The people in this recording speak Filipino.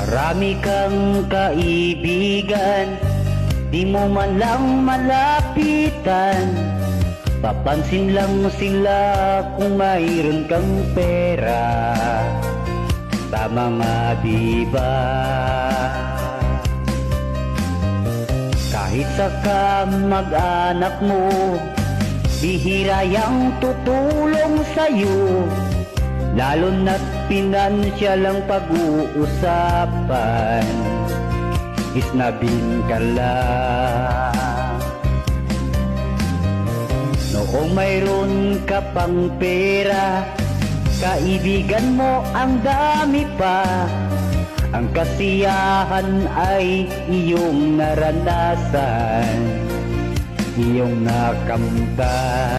Marami kang kaibigan, di mo man lang malapitan. Papansin lang sila kung mayroon kang pera. Tama nga diba? Kahit sa kamag-anak mo, bihira yang tutulong sa'yo. Lalo na't pinansyal ang pag-uusapan, isnabing ka lang. Noong mayroon ka pang pera, kaibigan mo ang dami pa. Ang kasiyahan ay iyong naranasan, iyong nakamtan.